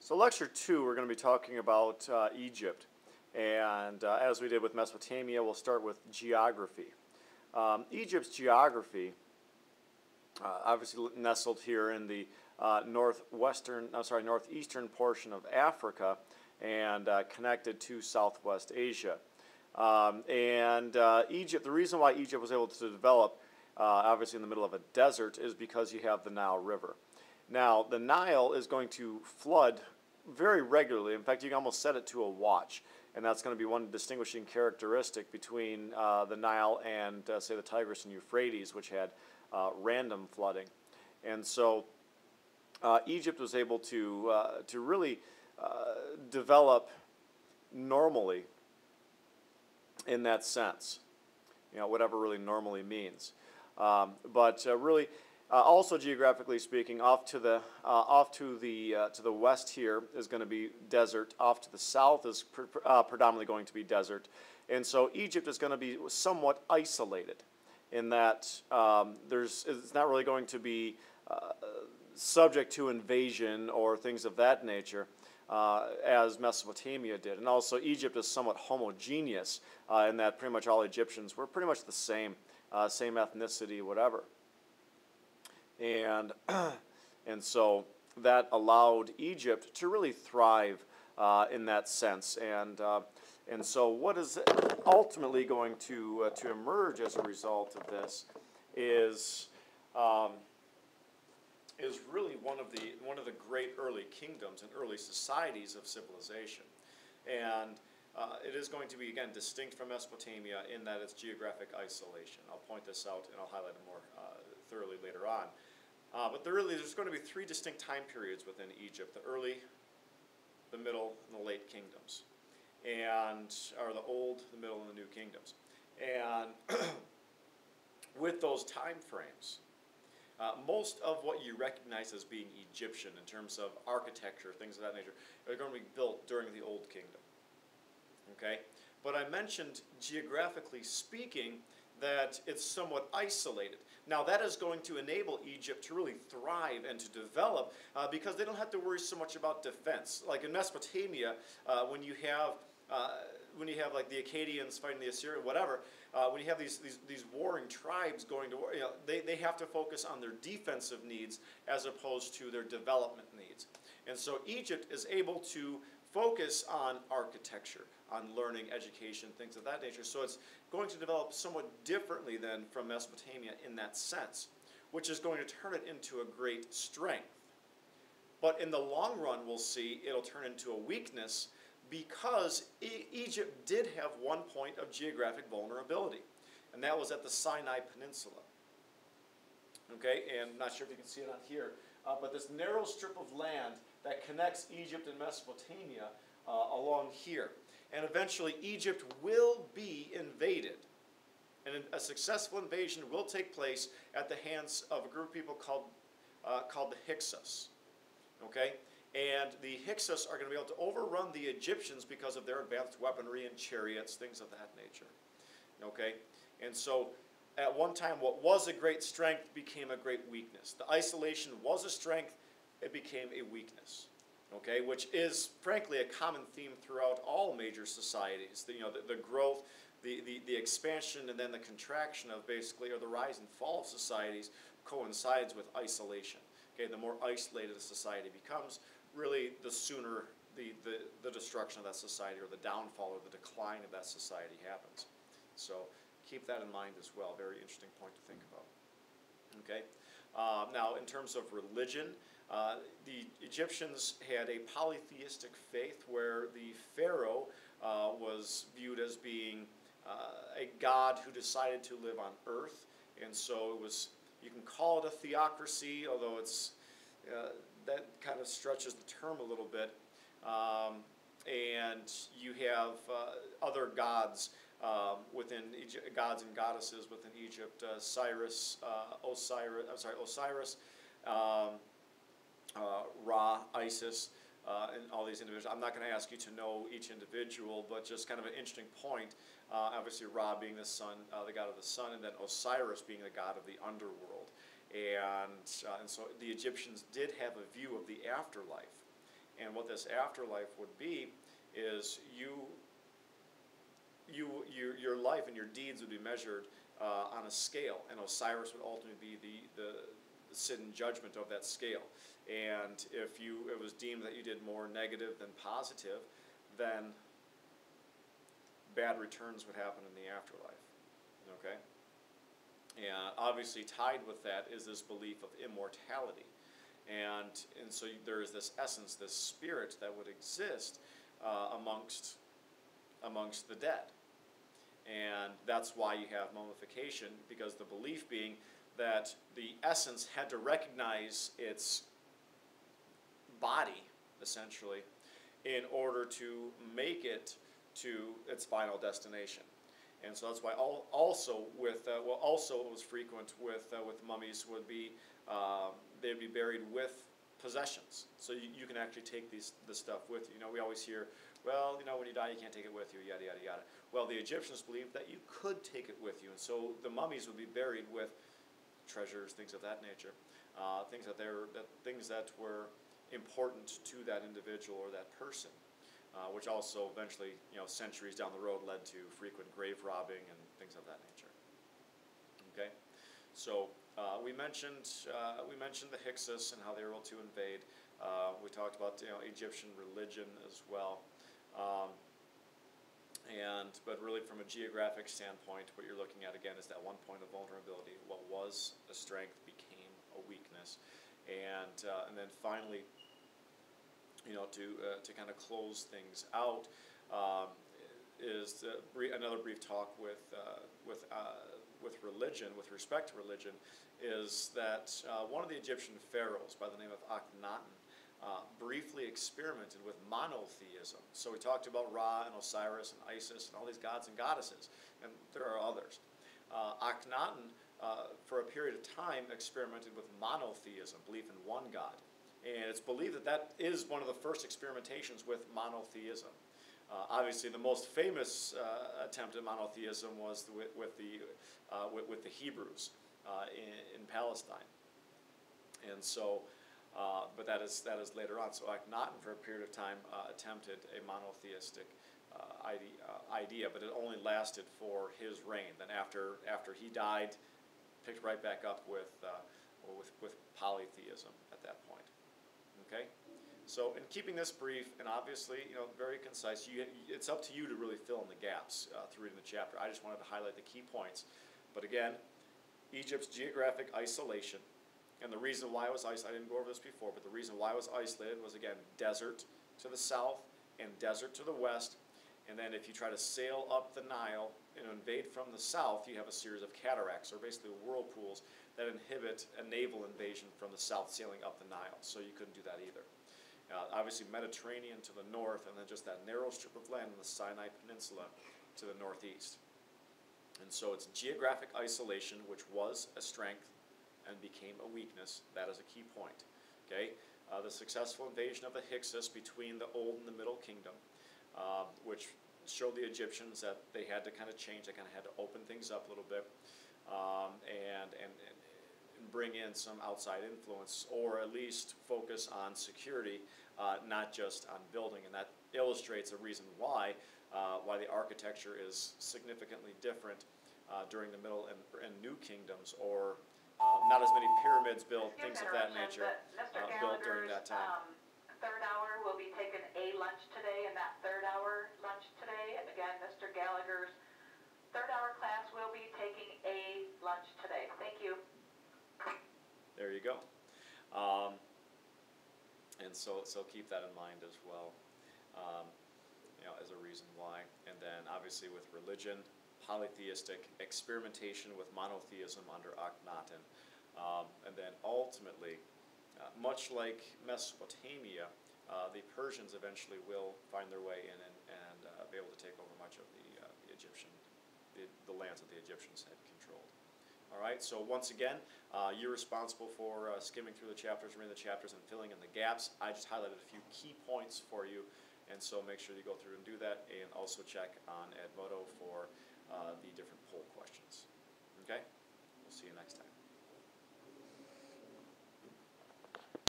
So lecture 2, we're going to be talking about Egypt. And as we did with Mesopotamia, we'll start with geography. Egypt's geography, obviously nestled here in the northeastern portion of Africa and connected to Southwest Asia. Egypt, the reason why Egypt was able to develop, obviously in the middle of a desert, is because you have the Nile River. Now, the Nile is going to flood very regularly. In fact, you can almost set it to a watch. And that's going to be one distinguishing characteristic between the Nile and, say, the Tigris and Euphrates, which had random flooding. And so Egypt was able to really develop normally in that sense, whatever really normally means. Also geographically speaking, off to the west here is going to be desert. Off to the south is predominantly going to be desert, and so Egypt is going to be somewhat isolated in that it's not really going to be subject to invasion or things of that nature as Mesopotamia did. And also Egypt is somewhat homogeneous in that pretty much all Egyptians were pretty much the same ethnicity, whatever. And so that allowed Egypt to really thrive in that sense. And so what is ultimately going to emerge as a result of this is really one of the great early kingdoms and early societies of civilization. And it is going to be, again, distinct from Mesopotamia in that it's geographic isolation. I'll point this out and I'll highlight it more thoroughly later on. But there's going to be three distinct time periods within Egypt: the early, the middle, and the late kingdoms, or the old, the middle, and the new kingdoms. And with those time frames, most of what you recognize as being Egyptian in terms of architecture, things of that nature, are going to be built during the Old Kingdom. Okay? But I mentioned, geographically speaking, that it's somewhat isolated. Now that is going to enable Egypt to really thrive and to develop because they don't have to worry so much about defense. Like in Mesopotamia, when you have like the Akkadians fighting the Assyrians, whatever, when you have these warring tribes going to war, they have to focus on their defensive needs as opposed to their development needs. And so Egypt is able to focus on architecture, on learning, education, things of that nature. So it's going to develop somewhat differently than from Mesopotamia in that sense, which is going to turn it into a great strength. But in the long run, we'll see it'll turn into a weakness because Egypt did have one point of geographic vulnerability, and that was at the Sinai Peninsula. Okay, and I'm not sure if you can see it on here, but this narrow strip of land that connects Egypt and Mesopotamia along here. And eventually Egypt will be invaded. And a successful invasion will take place at the hands of a group of people called the Hyksos. Okay? And the Hyksos are going to be able to overrun the Egyptians because of their advanced weaponry and chariots, things of that nature. Okay? And so at one time what was a great strength became a great weakness. The isolation was a strength, it became a weakness. Okay, which is frankly a common theme throughout all major societies. The growth, the expansion, and then the contraction of basically, or the rise and fall of societies coincides with isolation. Okay, the more isolated a society becomes, really the sooner the destruction of that society or the downfall or the decline of that society happens. So keep that in mind as well. Very interesting point to think about. Okay, now in terms of religion, the Egyptians had a polytheistic faith where the pharaoh was viewed as being a god who decided to live on earth, and so it was, you can call it a theocracy, although it's that kind of stretches the term a little bit. And you have other gods within Egypt, gods and goddesses within Egypt, Osiris. Ra, Isis, and all these individuals. I'm not going to ask you to know each individual, but just kind of an interesting point. Obviously, Ra being the sun, the god of the sun, and then Osiris being the god of the underworld. And so the Egyptians did have a view of the afterlife. And what this afterlife would be is your life and your deeds would be measured on a scale, and Osiris would ultimately be the sit in judgment of that scale. And if it was deemed that you did more negative than positive, then bad returns would happen in the afterlife. Okay? And obviously tied with that is this belief of immortality. And so there is this essence, this spirit that would exist amongst the dead. And that's why you have mummification, because the belief being that the essence had to recognize its body, essentially, in order to make it to its final destination. And so that's why also it was frequent with mummies would be they'd be buried with possessions. So you can actually take this stuff with you. You know, we always hear, well, you know, when you die, you can't take it with you, yada, yada, yada. Well, the Egyptians believed that you could take it with you, and so the mummies would be buried with treasures, things of that nature, things that were important to that individual or that person, which also eventually, you know, centuries down the road led to frequent grave robbing and things of that nature. Okay, so we mentioned the Hyksos and how they were able to invade. We talked about, you know, Egyptian religion as well. But really from a geographic standpoint, what you're looking at again is that one point of vulnerability. What was a strength became a weakness. And then finally, you know, to kind of close things out, is another brief talk with religion, with respect to religion, is that one of the Egyptian pharaohs by the name of Akhenaten briefly experimented with monotheism. So we talked about Ra and Osiris and Isis and all these gods and goddesses, and there are others. Akhenaten, for a period of time, experimented with monotheism, belief in one God. And it's believed that that is one of the first experimentations with monotheism. Obviously, the most famous attempt at monotheism was with the Hebrews in Palestine. And so, but that is later on. So Akhenaten, for a period of time, attempted a monotheistic idea, but it only lasted for his reign. Then after he died, picked right back up with polytheism at that point. Okay, so in keeping this brief and obviously, you know, very concise, it's up to you to really fill in the gaps through reading the chapter. I just wanted to highlight the key points. But again, Egypt's geographic isolation, and the reason why it was isolated, I didn't go over this before, but the reason why it was isolated was, again, desert to the south and desert to the west. And then if you try to sail up the Nile and invade from the south, you have a series of cataracts, or basically whirlpools, that inhibit a naval invasion from the south sailing up the Nile. So you couldn't do that either. Obviously Mediterranean to the north, and then just that narrow strip of land in the Sinai Peninsula to the northeast. And so it's geographic isolation, which was a strength and became a weakness. That is a key point. Okay? The successful invasion of the Hyksos between the Old and the Middle Kingdom, which showed the Egyptians that they had to kind of change, they kind of had to open things up a little bit, and bring in some outside influence, or at least focus on security, not just on building. And that illustrates a reason why the architecture is significantly different during the Middle and New Kingdoms, or not as many pyramids built, things of that nature, built during that time. Third hour will be taking a lunch today, and that third hour lunch today, and again, Mr. Gallagher's third hour class will be taking a lunch today. Thank you. There you go. And so keep that in mind as well, you know, as a reason why. And then obviously with religion, polytheistic experimentation with monotheism under Akhenaten. And then ultimately, much like Mesopotamia, the Persians eventually will find their way in and be able to take over much of the lands that the Egyptians had controlled. All right, so once again, you're responsible for skimming through the chapters, reading the chapters, and filling in the gaps. I just highlighted a few key points for you, and so make sure you go through and do that, and also check on Edmodo for the different poll questions. Okay? We'll see you next time.